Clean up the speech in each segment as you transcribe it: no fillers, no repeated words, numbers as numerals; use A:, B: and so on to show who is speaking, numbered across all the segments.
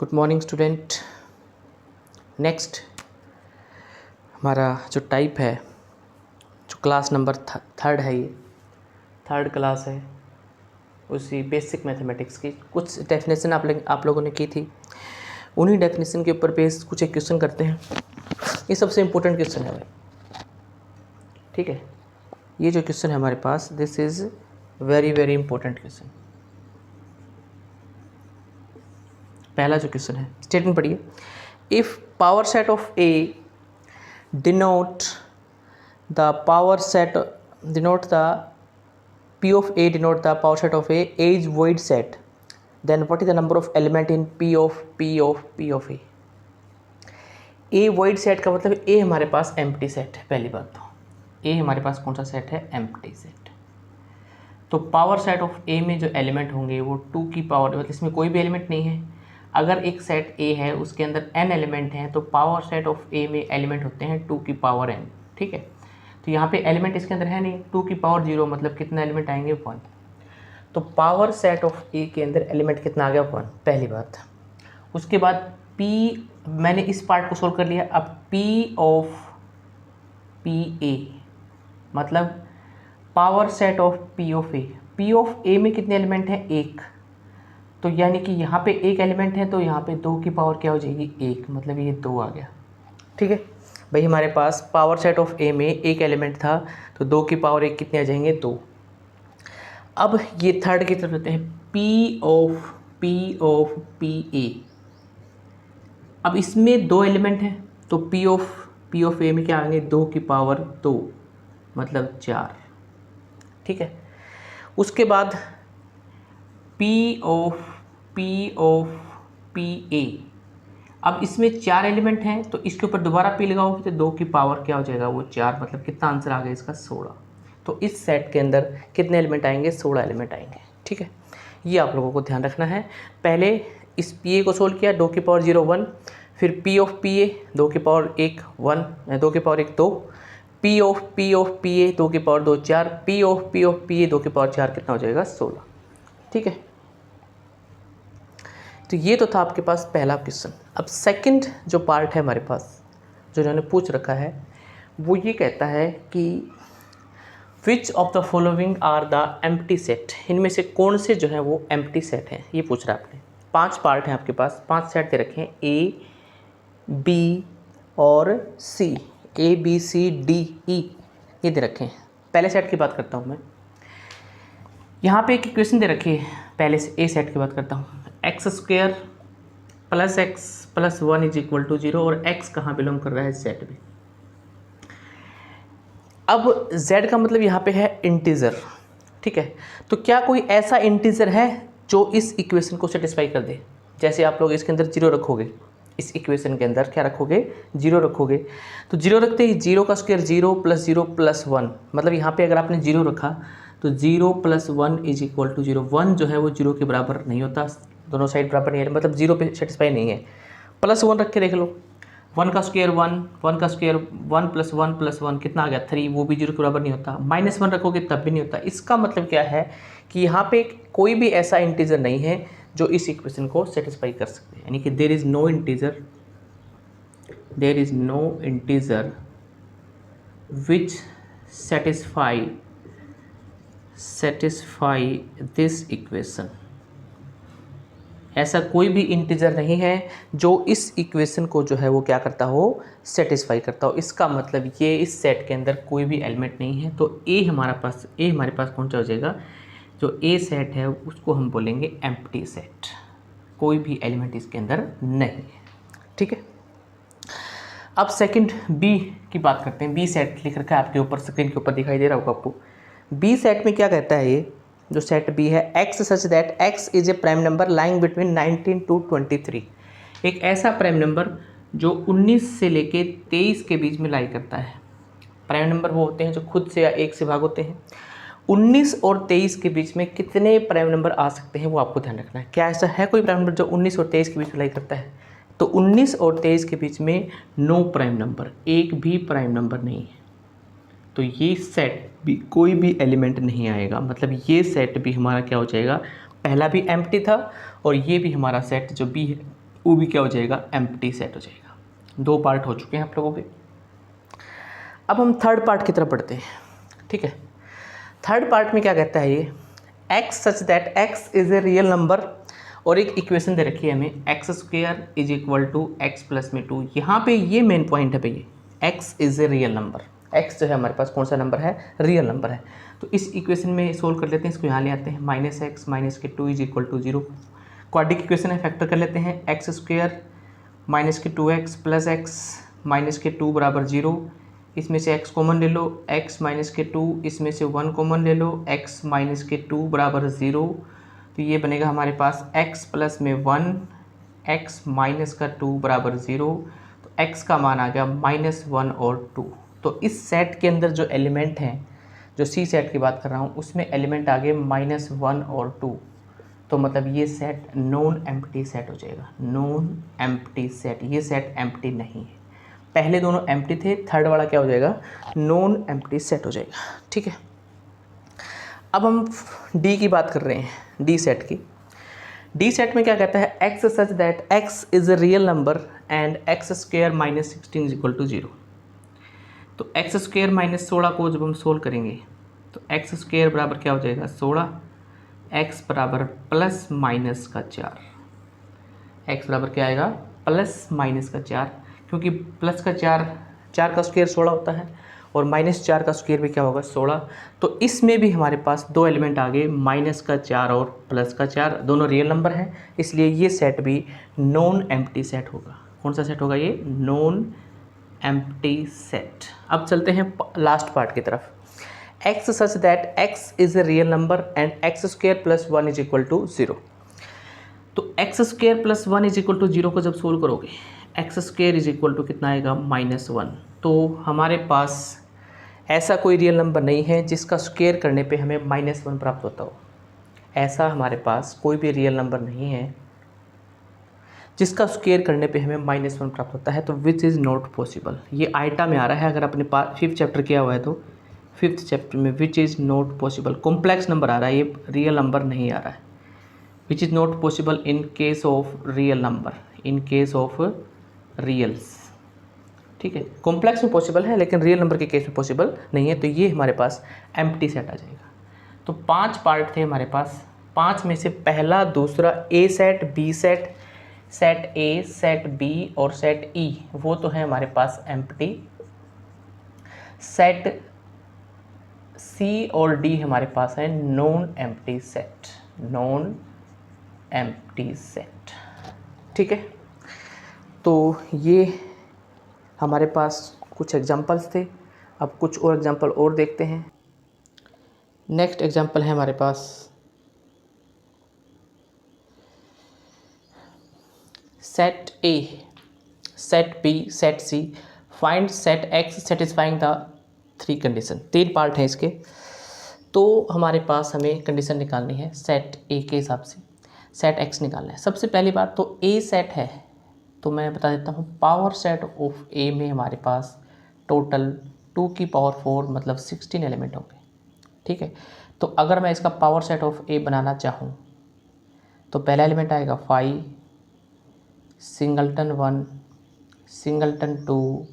A: Good morning student. Next हमारा जो type है, जो क्लास नंबर थर्ड है, ये थर्ड क्लास है, उसी बेसिक मैथमेटिक्स की कुछ डेफिनेशन आप लोगों ने की थी। उन्हीं डेफिनेशन के ऊपर बेस कुछ एक क्वेश्चन करते हैं। ये सबसे इम्पोर्टेंट क्वेश्चन है भाई, ठीक है। ये जो क्वेश्चन है हमारे पास, this is very very important question. पहला जो क्वेश्चन है, स्टेटमेंट पढ़िए। If power set of A denote the power set denote the P of A denote the power set of A is void set, then what is the number of element in P of A? A void set का मतलब A हमारे पास empty set है। पहली बात तो A हमारे पास कौन सा सेट है? empty set। तो पावर सेट ऑफ A में जो एलिमेंट होंगे वो 2 की पावर, मतलब इसमें कोई भी एलिमेंट नहीं है। अगर एक सेट A है, उसके अंदर n एलिमेंट हैं, तो पावर सेट ऑफ A में एलिमेंट होते हैं 2 की पावर n, ठीक है। तो यहाँ पे एलिमेंट इसके अंदर है नहीं, 2 की पावर 0, मतलब कितने एलिमेंट आएंगे? 1। तो पावर सेट ऑफ ए के अंदर एलिमेंट कितना आ गया? 1, पहली बात। उसके बाद P, मैंने इस पार्ट को सोल्व कर लिया। अब P ऑफ PA मतलब power set of P of A। P of A में कितने एलिमेंट हैं? 1। तो यानी कि यहाँ पे एक एलिमेंट है, तो यहाँ पे 2 की पावर क्या हो जाएगी? 1, मतलब ये 2 आ गया, ठीक है भाई। हमारे पास पावर सेट ऑफ ए में एक एलिमेंट था, तो 2 की पावर 1 कितने आ जाएंगे? 2। अब ये थर्ड की तरफ लेते हैं, P ऑफ PA। अब इसमें 2 एलिमेंट हैं, तो P ऑफ A में क्या आएंगे? 2 की पावर 2, मतलब 4, ठीक है। उसके बाद P ऑफ PA। अब इसमें 4 एलिमेंट हैं, तो इसके ऊपर दोबारा P लगाओगे तो 2 की पावर क्या हो जाएगा? वो 4, मतलब कितना आंसर आ गया इसका? 16। तो इस सेट के अंदर कितने एलिमेंट आएंगे? 16 एलिमेंट आएंगे, ठीक है। ये आप लोगों को ध्यान रखना है। पहले इस PA को सोल्व किया, 2 की पावर 0 1, फिर P ऑफ PA 2 की पावर 1 1, 2 की पावर 1 2, P ऑफ PA 2 की पावर 2 4, P ऑफ PA 2 की पावर 4, कितना हो जाएगा? 16, ठीक है। तो ये तो था आपके पास पहला क्वेश्चन। अब सेकंड जो पार्ट है हमारे पास, जो इन्होंने पूछ रखा है, वो ये कहता है कि which of the following are the empty set, इनमें से कौन से जो है वो एम्प्टी सेट हैं, ये पूछ रहा है आपने। 5 पार्ट हैं आपके पास, 5 सेट दे रखे हैं, A B और C, ABCDE ये दे रखे हैं। पहले सेट की बात करता हूँ मैं। यहाँ पे एक इक्वेशन दे रखी है, पहले से A सेट की बात करता हूँ। x² + x + 1 = 0, और x कहाँ बिलोंग कर रहा है? Z में। अब z का मतलब यहाँ पे है इंटीजर, ठीक है। तो क्या कोई ऐसा इंटीजर है जो इस इक्वेशन को सेटिस्फाई कर दे? जैसे आप लोग इसके अंदर 0 रखोगे, इस इक्वेशन के अंदर क्या रखोगे? 0 रखोगे। तो 0 रखते ही 0 का स्क्वायर 0 + 0 + 1, मतलब यहाँ पे अगर आपने 0 रखा तो 0 + 1 = 0। 1 जो है वो 0 के बराबर नहीं होता, दोनों साइड बराबर नहीं है, मतलब 0 पे सेटिस्फाई नहीं है। +1 रख के देख लो, 1 का स्क्वायर 1, 1 का स्क्वायर 1 + 1 + 1 कितना आ गया? 3, वो भी 0 के बराबर नहीं होता। -1 रखोगे तब भी नहीं होता। इसका मतलब क्या है कि यहाँ पे कोई भी ऐसा इंटीजर नहीं है जो इस इक्वेशन को सेटिस्फाई कर सकते हैं, यानी कि there is no integer which satisfy this equation. ऐसा कोई भी इंटीजर नहीं है जो इस इक्वेशन को जो है वो क्या करता हो? सेटिस्फाई करता हो। इसका मतलब ये इस सेट के अंदर कोई भी एलिमेंट नहीं है। तो ए हमारे पास कौन सा हो जाएगा? जो ए सेट है उसको हम बोलेंगे एम्प्टी सेट, कोई भी एलिमेंट इसके अंदर नहीं है, ठीक है। अब सेकंड बी की बात करते हैं। बी सेट लिख रखा है आपके ऊपर, स्क्रीन के ऊपर दिखाई दे रहा होगा आपको। बी सेट में क्या कहता है? ये जो सेट बी है, x such that x is a prime number lying between 19 to 23। एक ऐसा प्राइम नंबर जो 19 से लेके 23 के बीच में लाई करता है। प्राइम नंबर वो होते हैं जो खुद से या 1 से भाग होते हैं। 19 और 23 के बीच में कितने प्राइम नंबर आ सकते हैं वो आपको ध्यान रखना है। क्या ऐसा है कोई प्राइम नंबर जो 19 और 23 के बीच में लाई करता है? तो 19 और 23 के बीच में नो प्राइम नंबर, एक भी प्राइम नंबर नहीं है। तो ये सेट भी कोई भी एलिमेंट नहीं आएगा, मतलब ये सेट भी हमारा क्या हो जाएगा? पहला भी एम्प्टी था और ये भी हमारा सेट जो बी है वो भी क्या हो जाएगा, एम्प्टी सेट हो जाएगा। 2 पार्ट हो चुके हैं आप लोगों के। अब हम थर्ड पार्ट की तरफ बढ़ते हैं, ठीक है। थर्ड पार्ट में क्या कहता है ये, x such that x is a real number, और एक इक्वेशन दे रखी है हमें, x square is equal to x plus में 2। यहाँ पे ये मेन पॉइंट है भैया, x is a real number. X जो है हमारे पास कौन सा नंबर है, रियल नंबर है। तो इस इक्वेशन में सोल्व कर लेते हैं, इसको यहाँ ले आते हैं, माइनस एक्स माइनस के 2 is equal to 0। Quadratic equation है, फैक्टर कर लेते हैं, एक्स स्क्वेयर माइनस के 2x प्लस एक्स माइनस के 2 बराबर 0। इसमें से x कॉमन ले लो, x माइनस के 2, इसमें से 1 कॉमन ले लो, x माइनस के 2 बराबर 0। तो ये बनेगा हमारे पास x प्लस में 1, x माइनस का 2 बराबर 0। तो x का मान आ गया -1 और 2। तो इस सेट के अंदर जो एलिमेंट हैं, जो सी सेट की बात कर रहा हूँ, उसमें एलिमेंट आ गए -1 और 2। तो मतलब ये सेट नॉन एम्प्टी सेट हो जाएगा, नॉन एम्प्टी सेट। ये सेट एम्प्टी नहीं है, पहले दोनों एम्प्टी थे, थर्ड वाला क्या हो जाएगा, नॉन एम्प्टी सेट हो जाएगा, ठीक है। अब हम डी की बात कर रहे हैं, डी सेट की। डी सेट में क्या कहता है, x such that x is a real number and x square minus 16 is equal to 0। तो एक्स स्क्वेयर माइनस 16 को जब हम सोल्व करेंगे तो एक्स स्क्वेयर बराबर क्या हो जाएगा, 16, एक्स बराबर प्लस माइनस का 4। एक्स बराबर क्या आएगा, प्लस माइनस का 4, क्योंकि प्लस का 4 का स्क्वायर 16 होता है, और -4 का स्क्वायर भी क्या होगा, 16। तो इसमें भी हमारे पास 2 एलिमेंट आ गए, माइनस का 4 और प्लस का 4, दोनों रियल नंबर हैं, इसलिए ये सेट भी नॉन एम्प्टी सेट होगा। कौन सा सेट होगा ये, नॉन एम्प्टी सेट। अब चलते हैं लास्ट पार्ट की तरफ। X such that x is a real number and x square plus 1 is equal to 0। तो x square plus 1 is equal to 0 को जब सोल्व करोगे, x square is equal to कितना आएगा, -1। तो हमारे पास ऐसा कोई रियल नंबर नहीं है जिसका स्क्वेयर करने पे हमें -1 प्राप्त होता हो। ऐसा हमारे पास कोई भी रियल नंबर नहीं है जिसका स्क्वेयर करने पे हमें -1 प्राप्त होता है। तो विच इज़ नॉट पॉसिबल, ये आइटा में आ रहा है। अगर आपने 5th चैप्टर किया हुआ है तो 5th चैप्टर में which is not possible, complex number आ रहा है, ये रियल नंबर नहीं आ रहा है। Which is not possible in case of real number, in case of reals, ठीक है। कॉम्प्लेक्स में पॉसिबल है लेकिन रियल नंबर के केस में पॉसिबल नहीं है। तो ये हमारे पास एम्प्टी सेट आ जाएगा। तो 5 पार्ट थे हमारे पास, 5 में से पहला, दूसरा, A set, B set, set A, set B और सेट ई, वो तो है हमारे पास एम्प्टी। सेट सी और डी हमारे पास है non empty set, non empty set, ठीक है। तो ये हमारे पास कुछ एग्जांपल्स थे। अब कुछ और एग्जांपल और देखते हैं। नेक्स्ट एग्जांपल है हमारे पास set A, set B, set C, find set X satisfying the 3 condition. 3 part हैं इसके। तो हमारे पास हमें कंडीशन निकालनी है सेट ए के हिसाब से, सेट एक्स निकालना है। सबसे पहली बात तो ए सेट है, तो मैं बता देता हूँ, पावर सेट ऑफ ए में हमारे पास टोटल 2 की पावर 4 मतलब 16 एलिमेंट होंगे, ठीक है। तो अगर मैं इसका पावर सेट ऑफ ए बनाना चाहूँ तो पहला एलिमेंट आएगा 5, सिंगलटन 1, सिंगलटन 2,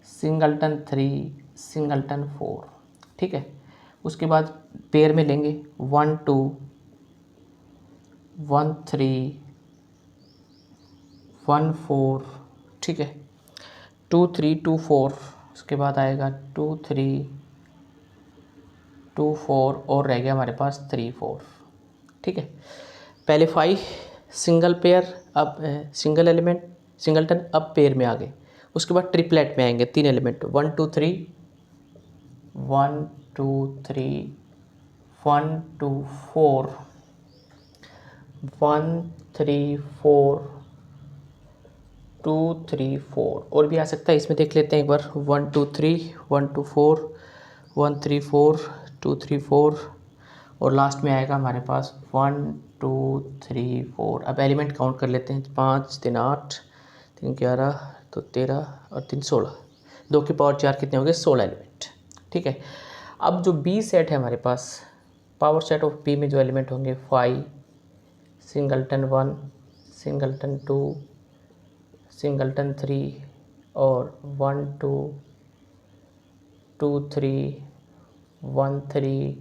A: सिंगलटन 3, सिंगलटन 4, ठीक है। उसके बाद पेयर में लेंगे 1 2, 1 3, 1 4, ठीक है, 2 3 2 4। उसके बाद आएगा 2 3 2 4 और रह गया हमारे पास 3 4, ठीक है। पहले 5 सिंगल पेयर, अब सिंगल एलिमेंट, सिंगलटन, अब पेयर में आ गए। उसके बाद ट्रिपलेट में आएंगे 3 एलिमेंट, 1 2 3, 1 2 3, 1 2 4, 1 3 4, 2 3 4 और भी आ सकता है। इसमें देख लेते हैं एक बार, 1 2 3, 1 2 4, 1 3 4, 2 3 4 और लास्ट में आएगा हमारे पास 1 2 3 4। अब एलिमेंट काउंट कर लेते हैं, 5 3 8, 3 11, तो 13 और 3 16, 2 की पावर 4 कितने हो गए, 16 एलिमेंट, ठीक है। अब जो बी सेट है हमारे पास, पावर सेट ऑफ बी में जो एलिमेंट होंगे 5, सिंगलटन 1, सिंगलटन 2, सिंगलटन 3 और 1 2 2 3 1 3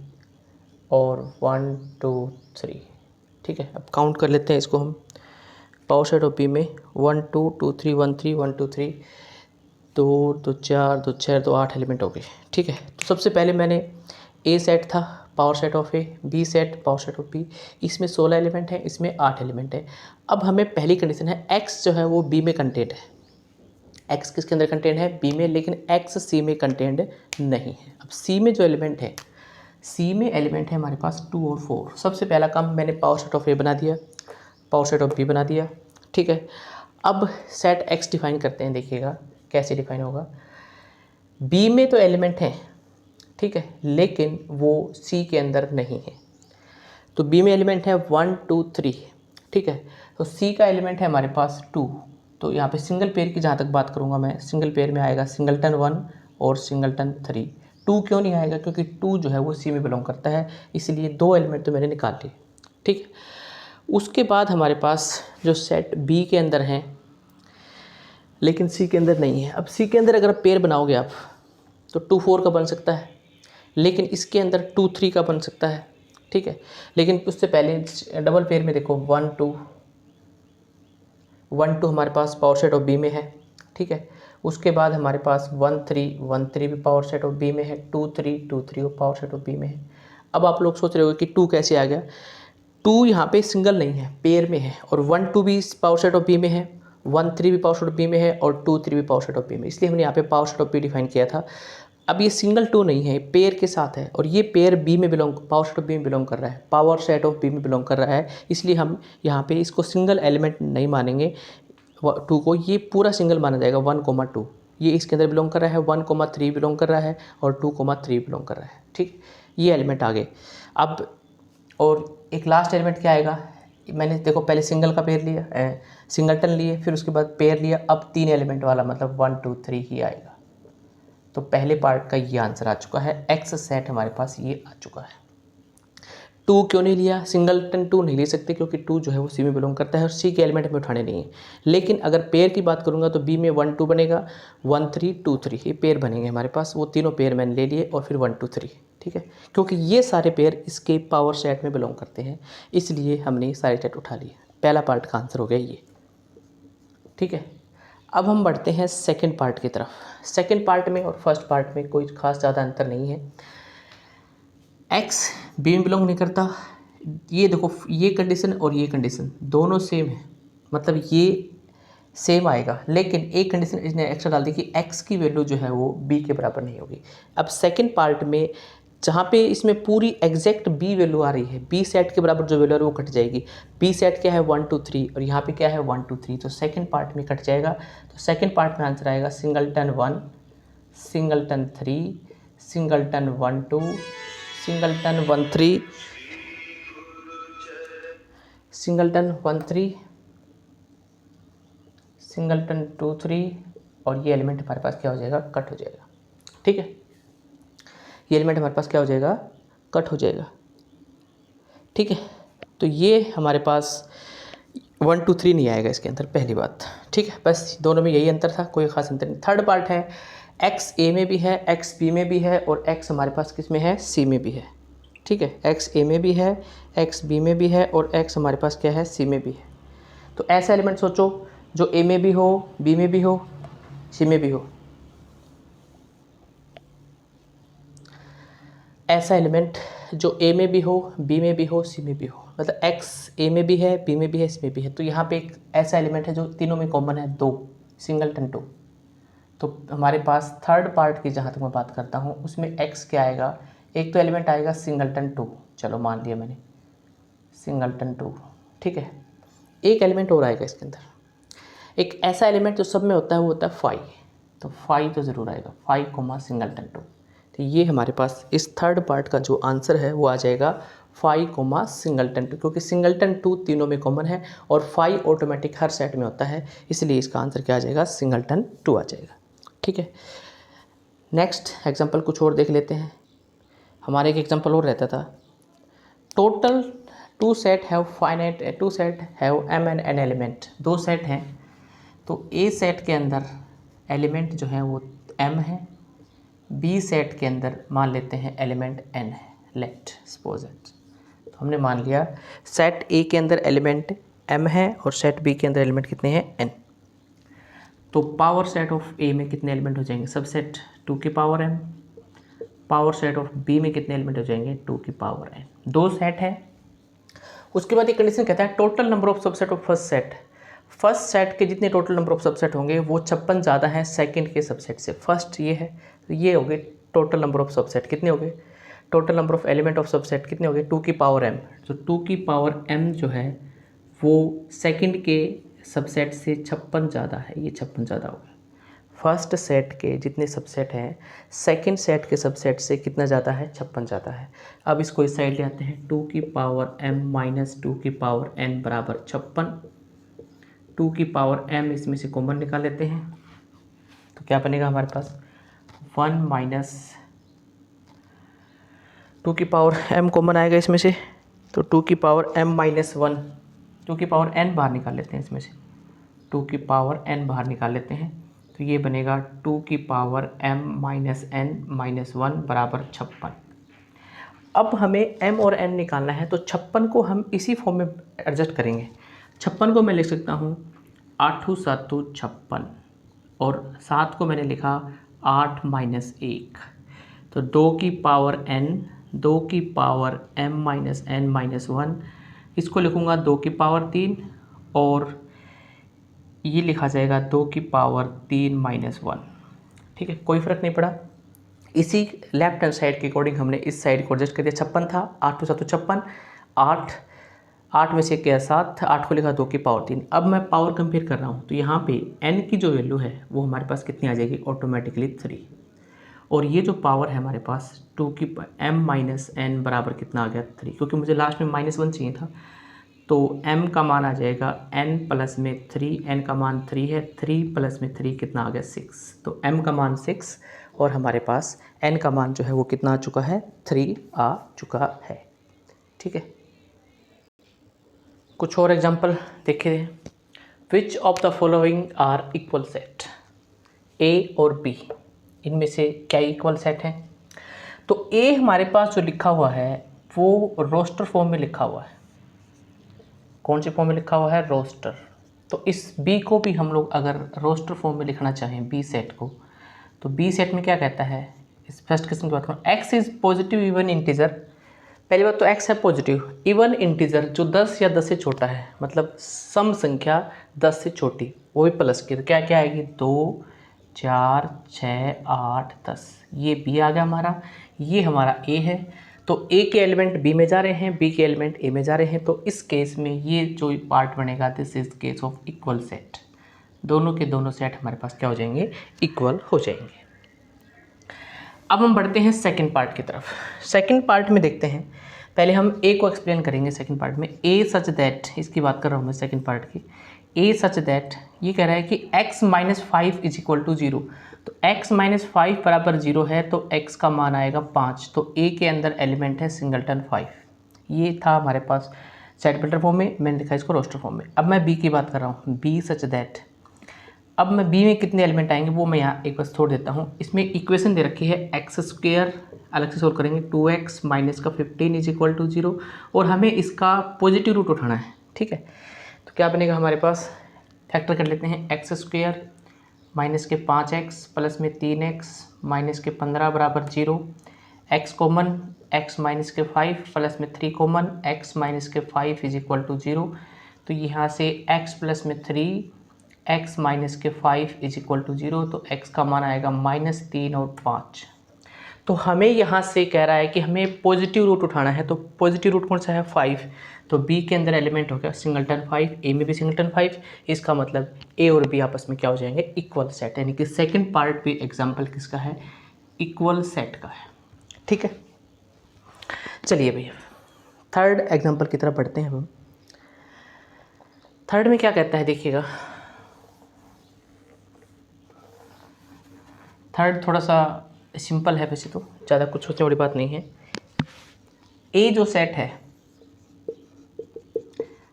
A: और 1 2 3। ठीक है, अब काउंट कर लेते हैं इसको हम। पावर सेट ऑफ बी में 1 2 2 3 1 3 1 2 3, 2 2 4 2 6 2 8 एलिमेंट हो गए। ठीक है, तो सबसे पहले मैंने ए सेट था power set of A, B set power set of B, इसमें 16 एलिमेंट है, इसमें 8 एलिमेंट है। अब हमें पहली कंडीशन है एक्स जो है वो बी में कंटेंट है। एक्स किसके अंदर कंटेंट है? बी में, लेकिन एक्स सी में कंटेंट नहीं है। अब सी में जो एलिमेंट है, सी में एलिमेंट है हमारे पास 2 और 4। सबसे पहला काम मैंने पावर सेट ऑफ ए बना दिया, पावर सेट ऑफ बी बना दिया। ठीक है, अब सेट एक्स डिफाइन करते हैं। देखिएगा कैसे डिफाइन होगा। बी में तो एलिमेंट हैं, ठीक है, लेकिन वो सी के अंदर नहीं है। तो बी में एलिमेंट है 1 2 3। ठीक है, तो सी का एलिमेंट है हमारे पास 2। तो यहाँ पे सिंगल पेयर की जहाँ तक बात करूँगा मैं, सिंगल पेयर में आएगा सिंगलटन 1 और सिंगलटन 3। 2 क्यों नहीं आएगा? क्योंकि 2 जो है वो सी में बिलोंग करता है, इसलिए 2 एलिमेंट तो मैंने निकाल लिए। ठीक है, उसके बाद हमारे पास जो सेट बी के अंदर हैं लेकिन सी के अंदर नहीं है। अब सी के अंदर अगर पेयर बनाओगे आप तो 2 4 का बन सकता है, लेकिन इसके अंदर 2 3 का बन सकता है। ठीक है, लेकिन उससे पहले डबल पेयर में देखो 1 2 1 2 हमारे पास पावर सेट ऑफ बी में है। ठीक है, उसके बाद हमारे पास 1 3 1 3 भी पावर सेट ऑफ बी में है, 2 3 2 3 पावर सेट ऑफ बी में है। अब आप लोग सोच रहे हो कि 2 कैसे आ गया? 2 यहाँ पे सिंगल नहीं है, पेयर में है, और 1 2 भी पावर सेट ऑफ बी में है, 1 3 भी पावर सेट ऑफ बी में है, और 2 3 भी पावर सेट ऑफ बी में, इसलिए हमने यहाँ पे power set of B define किया था। अब ये सिंगल 2 नहीं है, पेयर के साथ है, और ये पेयर बी में belong, power set of B में बिलोंग कर रहा है, पावर सेट ऑफ बी में बिलोंग कर रहा है, इसलिए हम यहाँ पे इसको सिंगल एलिमेंट नहीं मानेंगे। 2 को ये पूरा सिंगल माना जाएगा। 1 2 ये इसके अंदर बिलोंग कर रहा है, 1 3 बिलोंग कर रहा है, और 2 3 बिलोंग कर रहा है। ठीक, ये एलिमेंट आ गए। अब और एक लास्ट एलिमेंट क्या आएगा? मैंने देखो पहले सिंगल का पेयर लिया, सिंगलटन लिए, फिर उसके बाद पेयर लिया, अब 3 एलिमेंट वाला मतलब 1 2 3 ही आएगा। तो पहले पार्ट का ये आंसर आ चुका है, एक्स सेट हमारे पास ये आ चुका है। 2 क्यों नहीं लिया? सिंगलटन 2 नहीं ले सकते क्योंकि 2 जो है वो सी में बिलोंग करता है और सी के एलिमेंट में उठाने नहीं है। लेकिन अगर पेयर की बात करूंगा तो बी में 1 2 बनेगा, 1 3 2 3 ये पेयर बनेंगे हमारे पास। वो तीनों पेयर मैंने ले लिए और फिर 1 2 3। ठीक है, क्योंकि ये सारे पेयर इसके पावर सेट में बिलोंग करते हैं, इसलिए हमने सारे सेट उठा लिए। पहला पार्ट का आंसर हो गया ये। ठीक है, अब हम बढ़ते हैं सेकेंड पार्ट की तरफ। सेकेंड पार्ट में और फर्स्ट पार्ट में कोई खास ज़्यादा अंतर नहीं है। एक्स बी में बिलोंग नहीं करता। ये देखो, ये कंडीशन और ये कंडीशन दोनों सेम है, मतलब ये सेम आएगा, लेकिन एक कंडीशन इसने एक्स्ट्रा डाल दी कि एक्स की वैल्यू जो है वो बी के बराबर नहीं होगी। अब सेकंड पार्ट में जहाँ पे इसमें पूरी एग्जैक्ट बी वैल्यू आ रही है, बी सेट के बराबर जो वैल्यू है वो कट जाएगी। बी सेट क्या है 1 2 3 और यहाँ पे क्या है 1 2 3, तो सेकंड पार्ट में कट जाएगा। तो सेकंड पार्ट में आंसर आएगा singleton 1 singleton 3 singleton 1 2 singleton 1 3 singleton 1 3 singleton 2 3, और ये एलिमेंट हमारे पास क्या हो जाएगा? कट हो जाएगा। ठीक है, ये एलिमेंट हमारे पास क्या हो जाएगा? कट हो जाएगा। ठीक है, तो ये हमारे पास 1 2 3 नहीं आएगा इसके अंदर, पहली बात। ठीक है, बस दोनों में यही अंतर था, कोई ख़ास अंतर नहीं। थर्ड पार्ट है एक्स ए में भी है, एक्स बी में भी है, और एक्स हमारे पास किस में है? सी में भी है। ठीक है, एक्स ए में भी है, एक्स बी में भी है, और एक्स हमारे पास क्या है? सी में भी है। तो ऐसा एलिमेंट सोचो जो ए में भी हो, बी में भी हो, सी में भी हो। ऐसा एलिमेंट जो ए में भी हो, बी में भी हो, सी में भी हो, मतलब एक्स ए में भी है, बी में भी है, सी में भी है। तो यहाँ पे एक ऐसा एलिमेंट है जो तीनों में कॉमन है, 2 सिंगलटन 2। तो हमारे पास थर्ड पार्ट की जहाँ तक मैं बात करता हूँ उसमें एक्स क्या आएगा? एक तो एलिमेंट आएगा सिंगलटन 2, चलो मान लिया मैंने सिंगलटन 2। ठीक है, एक एलिमेंट और आएगा इसके अंदर, एक ऐसा एलिमेंट जो सब में होता है, वो होता है 5। तो 5 तो ज़रूर आएगा, 5 सिंगलटन 2। तो ये हमारे पास इस थर्ड पार्ट का जो आंसर है वो आ जाएगा 5 सिंगलटन 2, क्योंकि सिंगलटन 2 तीनों में कॉमन है और 5 ऑटोमेटिक हर सेट में होता है, इसलिए इसका आंसर क्या आ जाएगा? सिंगलटन 2 आ जाएगा। ठीक है, नेक्स्ट एग्जांपल कुछ और देख लेते हैं। हमारे एक एग्जांपल और रहता था, total two set have M and N element, दो सेट हैं, तो ए सेट के अंदर एलिमेंट जो है वो एम है, बी सेट के अंदर मान लेते हैं एलिमेंट एन है, लेट सपोज इट। तो हमने मान लिया सेट ए के अंदर एलिमेंट एम है और सेट बी के अंदर एलिमेंट कितने हैं, एन। तो पावर सेट ऑफ ए में कितने एलिमेंट हो जाएंगे, सबसेट 2 की power M. Power set of B में कितने एलिमेंट हो जाएंगे, 2 की पावर एन। दो सेट है। उसके बाद ये कंडीशन कहता है total number of subset of first set. First set के जितने टोटल नंबर ऑफ सबसेट होंगे वो 56 ज़्यादा है सेकंड के सबसेट से। फर्स्ट ये है, तो ये हो गए टोटल नंबर ऑफ सबसेट कितने हो गए, total number of element of subset कितने हो गए, 2 की पावर एम। तो 2 की पावर एम जो है वो सेकंड के सबसेट से 56 ज़्यादा है, ये 56 ज़्यादा हो गया। फर्स्ट सेट के जितने सबसेट हैं सेकंड सेट के सबसेट से कितना ज़्यादा है, 56 ज़्यादा है। अब इसको इस साइड ले आते हैं, 2 की पावर m माइनस 2 की पावर n बराबर 56। 2 की पावर m इसमें से कॉमन निकाल लेते हैं, तो क्या बनेगा हमारे पास 1 माइनस 2 की पावर m कॉमन आएगा इसमें से, तो 2 की पावर m माइनस 1, 2 की पावर n बाहर निकाल लेते हैं इसमें से, 2 की पावर n बाहर निकाल लेते हैं, तो ये बनेगा 2 की power m minus n minus 1 बराबर 56। अब हमें m और n निकालना है, तो 56 को हम इसी फॉर्म में एडजस्ट करेंगे। 56 को मैं लिख सकता हूँ 8 7 56 और 7 को मैंने लिखा 8 माइनस 1, तो 2 की पावर n, 2 की power m minus n minus 1, इसको लिखूँगा 2 की पावर 3 और ये लिखा जाएगा 2 की पावर 3 माइनस 1। ठीक है, कोई फ़र्क नहीं पड़ा। इसी लेफ्ट हैंड साइड के अकॉर्डिंग हमने इस साइड को एडजस्ट कर दिया। 56 था, 8 7 56, 8 में से क्या 7, 8 को लिखा 2 की पावर 3। अब मैं पावर कंपेयर कर रहा हूँ, तो यहाँ पे n की जो वैल्यू है वो हमारे पास कितनी आ जाएगी, ऑटोमेटिकली 3। और ये जो पावर है हमारे पास 2 की m माइनस n बराबर कितना आ गया, 3, क्योंकि मुझे लास्ट में -1 चाहिए था। तो m का मान आ जाएगा n प्लस में 3, n का मान 3 है, 3 प्लस में 3 कितना आ गया 6, तो m का मान 6 और हमारे पास n का मान जो है वो कितना आ चुका है, 3 आ चुका है। ठीक है, कुछ और एग्जांपल देखिए। Which of the following are equal set, a और b, इनमें से क्या इक्वल सेट है। तो a हमारे पास जो लिखा हुआ है वो रोस्टर फॉर्म में लिखा हुआ है। कौन से फॉर्म में लिखा हुआ है, रोस्टर। तो इस b को भी हम लोग अगर रोस्टर फॉर्म में लिखना चाहें b सेट को, तो b सेट में क्या कहता है, इस फर्स्ट क्वेश्चन की बात करूँ, x is positive even integer. पहली बात तो x है पॉजिटिव, इवन इंटीजर जो 10 या 10 से छोटा है, मतलब सम संख्या 10 से छोटी, वो भी प्लस की, तो क्या क्या आएगी, 2 4 6 8 10, ये b आ गया हमारा, ये हमारा a है। तो a के एलिमेंट b में जा रहे हैं, b के एलिमेंट a में जा रहे हैं, तो इस केस में ये जो पार्ट बनेगा, this is case of equal set. दोनों के दोनों सेट हमारे पास क्या हो जाएंगे, इक्वल हो जाएंगे। अब हम बढ़ते हैं सेकंड पार्ट की तरफ। सेकंड पार्ट में देखते हैं, पहले हम a को एक्सप्लेन करेंगे सेकंड पार्ट में। a सच दैट, इसकी बात कर रहा हूँ मैं सेकंड पार्ट की। a सच दैट ये कह रहा है कि x minus 5 is equal to 0, तो x माइनस 5 बराबर 0 है, तो x का मान आएगा 5। तो a के अंदर एलिमेंट है सिंगलटन 5। ये था हमारे पास सेट बिल्डर फॉर्म में, मैंने लिखा इसको रोस्टर फॉर्म में। अब मैं b की बात कर रहा हूँ, b सच दैट। अब मैं b में कितने एलिमेंट आएंगे वो मैं यहाँ एक बार छोड़ देता हूँ। इसमें इक्वेशन दे रखी है एक्स स्क्वेयर, अलग से सोल्व करेंगे, 2x माइनस का 15 इज इक्वल टू 0, और हमें इसका पॉजिटिव रूट उठाना है। ठीक है, तो क्या बनेगा हमारे पास, फैक्टर कर लेते हैं, एक्स स्क्वेयर माइनस के 5x प्लस में 3x माइनस के 15 बराबर 0, x कॉमन, x माइनस के 5 प्लस में 3 कॉमन, x माइनस के 5 इज इक्वल टू 0। तो यहाँ से x प्लस में 3, x माइनस के 5 इज इक्वल टू 0, तो x का मान आएगा -3 और 5। तो हमें यहाँ से कह रहा है कि हमें पॉजिटिव रूट उठाना है, तो पॉजिटिव रूट कौन सा है, 5। तो b के अंदर एलिमेंट हो गया सिंगलटन 5, a में भी सिंगलटन 5, इसका मतलब a और b आपस में क्या हो जाएंगे, इक्वल सेट। यानी कि सेकंड पार्ट भी एग्जांपल किसका है, इक्वल सेट का है। ठीक है, चलिए भैया थर्ड एग्जांपल की तरफ बढ़ते हैं हम। थर्ड में क्या कहता है देखिएगा, थर्ड थोड़ा सा सिंपल है, वैसे तो ज़्यादा कुछ सोचने वाली बात नहीं है। ए जो सेट है,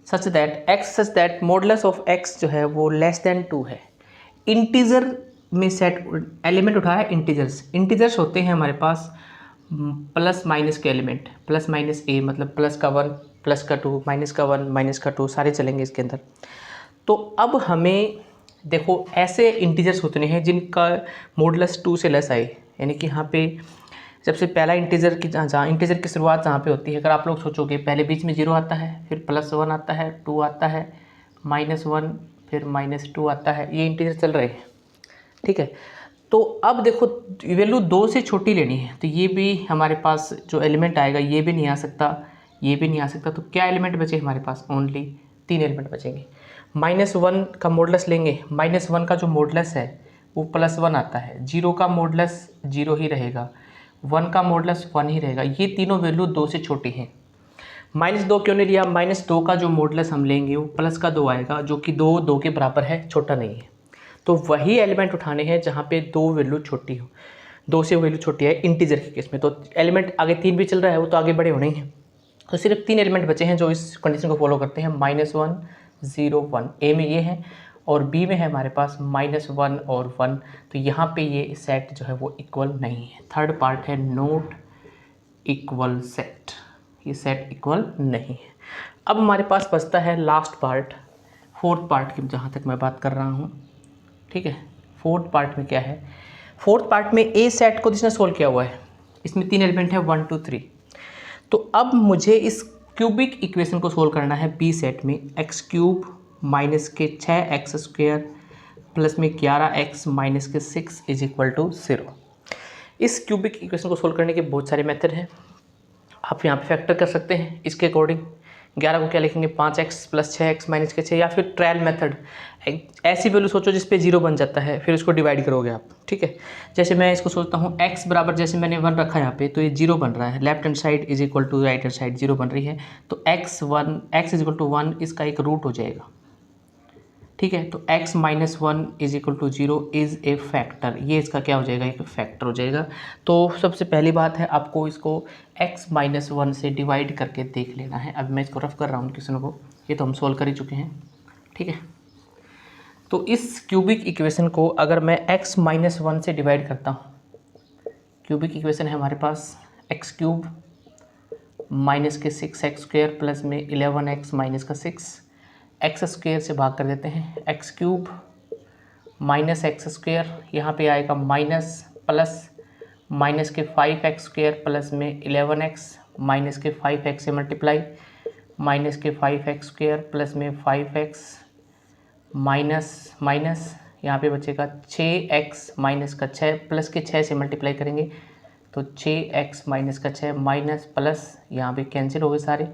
A: such that modulus of x जो है वो लेस देन 2 है। इंटीजर में सेट एलिमेंट उठाया इंटीजर्स होते हैं हमारे पास प्लस माइनस के एलिमेंट, प्लस माइनस ए मतलब प्लस का 1 प्लस का 2 माइनस का 1 माइनस का 2 सारे चलेंगे इसके अंदर। तो अब हमें देखो ऐसे इंटीजर्स होते हैं जिनका मॉडुलस 2 से लेस आए, यानी कि यहाँ पे सबसे पहला इंटीजर की जहाँ इंटीजर की शुरुआत जहाँ पे होती है, अगर आप लोग सोचोगे पहले बीच में 0 आता है, फिर +1 आता है, 2 आता है, -1 फिर -2 आता है, ये इंटीजर चल रहे हैं, ठीक है। तो अब देखो वैल्यू 2 से छोटी लेनी है, तो ये भी हमारे पास जो एलिमेंट आएगा ये भी नहीं आ सकता, ये भी नहीं आ सकता। तो क्या एलिमेंट बचे हमारे पास? ओनली 3 एलिमेंट बचेंगे। -1 का मॉडुलस लेंगे, -1 का जो मॉडुलस है वो +1 आता है, 0 का मॉडुलस 0 ही रहेगा, 1 का मॉडुलस 1 ही रहेगा। ये तीनों वैल्यू 2 से छोटी हैं। -2 क्यों नहीं लिया? -2 का जो मॉडुलस हम लेंगे वो प्लस का 2 आएगा, जो कि 2 के बराबर है, छोटा नहीं है। तो वही एलिमेंट उठाने हैं जहाँ पे 2 वैल्यू छोटी हो, 2 से वैल्यू छोटी है इंटीजर के केस में। तो एलिमेंट आगे 3 भी चल रहा है, वो तो आगे बड़े होने ही हैं। तो सिर्फ 3 एलिमेंट बचे हैं जो इस कंडीशन को फॉलो करते हैं, -1 0 1। ए में ये है और बी में है हमारे पास -1 और 1। तो यहाँ पे ये सेट जो है वो इक्वल नहीं है। थर्ड पार्ट है नॉट इक्वल सेट, ये सेट इक्वल नहीं है। अब हमारे पास बचता है लास्ट पार्ट, फोर्थ पार्ट की जहाँ तक मैं बात कर रहा हूँ, ठीक है। फोर्थ पार्ट में क्या है? फोर्थ पार्ट में ए सेट को जिसने सोल्व किया हुआ है, इसमें 3 एलिमेंट है 1 2 3। तो अब मुझे इस क्यूबिक इक्वेशन को सोल्व करना है बी सेट में, x³ माइनस के 6x² प्लस में 11x माइनस के 6 इज इक्वल टू 0। इस क्यूबिक इक्वेशन को सोल्व करने के बहुत सारे मेथड हैं। आप यहाँ पे फैक्टर कर सकते हैं इसके अकॉर्डिंग। 11 को क्या लिखेंगे? 5x प्लस 6x माइनस के 6, या फिर ट्रायल मेथड, ऐसी वैल्यू सोचो जिस पे 0 बन जाता है, फिर उसको डिवाइड करोगे आप, ठीक है। जैसे मैं इसको सोचता हूँ x बराबर, जैसे मैंने 1 रखा यहाँ पे, तो ये 0 बन रहा है, left hand side is equal to right hand side 0 बन रही है, तो x इज इक्वल टू 1 इसका एक रूट हो जाएगा, ठीक है। तो x minus 1 is equal to 0 is a factor, ये इसका क्या हो जाएगा? एक फैक्टर हो जाएगा। तो सबसे पहली बात है आपको इसको x माइनस 1 से डिवाइड करके देख लेना है। अब मैं इसको रफ कर रहा हूँ क्वेश्चन को, ये तो हम सोल्व कर ही चुके हैं, ठीक है। तो इस क्यूबिक इक्वेशन को अगर मैं x माइनस 1 से डिवाइड करता हूँ, क्यूबिक इक्वेशन है हमारे पास x³ माइनस के 6x² प्लस में 11x माइनस का 6, x² से भाग कर देते हैं, x³ माइनस x², यहाँ पे आएगा माइनस प्लस माइनस के 5x² प्लस में 11x माइनस के 5x से मल्टीप्लाई, माइनस के 5x² प्लस में 5x माइनस माइनस, यहाँ पे बचेगा 6x माइनस का 6 प्लस के 6 से मल्टीप्लाई करेंगे तो 6x माइनस का 6 माइनस प्लस, यहाँ पे कैंसिल हो गए सारे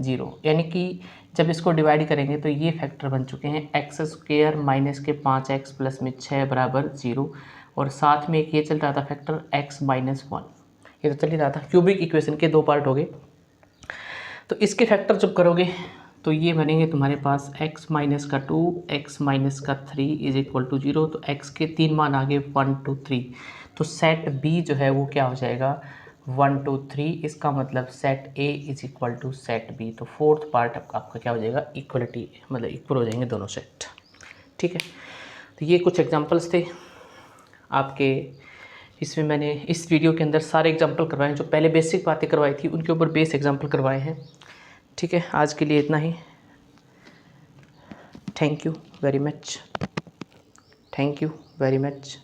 A: 0। यानी कि जब इसको डिवाइड करेंगे तो ये फैक्टर बन चुके हैं x² माइनस के 5x प्लस में 6 बराबर 0, और साथ में एक ये चल रहा था फैक्टर x माइनस 1, ये तो चल ही रहा था। क्यूबिक इक्वेशन के 2 पार्ट हो गए। तो इसके फैक्टर जब करोगे तो ये बनेंगे तुम्हारे पास x माइनस का 2 x माइनस का 3 इज इक्वल टू 0। तो x के 3 मान आ गए 1 2 3। तो सेट B जो है वो क्या हो जाएगा? 1 2 3। इसका मतलब set A is equal to set B। तो फोर्थ पार्ट आपका क्या हो जाएगा? इक्वलिटी, मतलब इक्वल हो जाएंगे दोनों सेट, ठीक है। तो ये कुछ एग्जांपल्स थे आपके, इसमें मैंने इस वीडियो के अंदर सारे एग्जांपल करवाए हैं, जो पहले बेसिक बातें करवाई थी उनके ऊपर बेस एग्जांपल करवाए हैं, ठीक है। आज के लिए इतना ही। Thank you very much, thank you very much.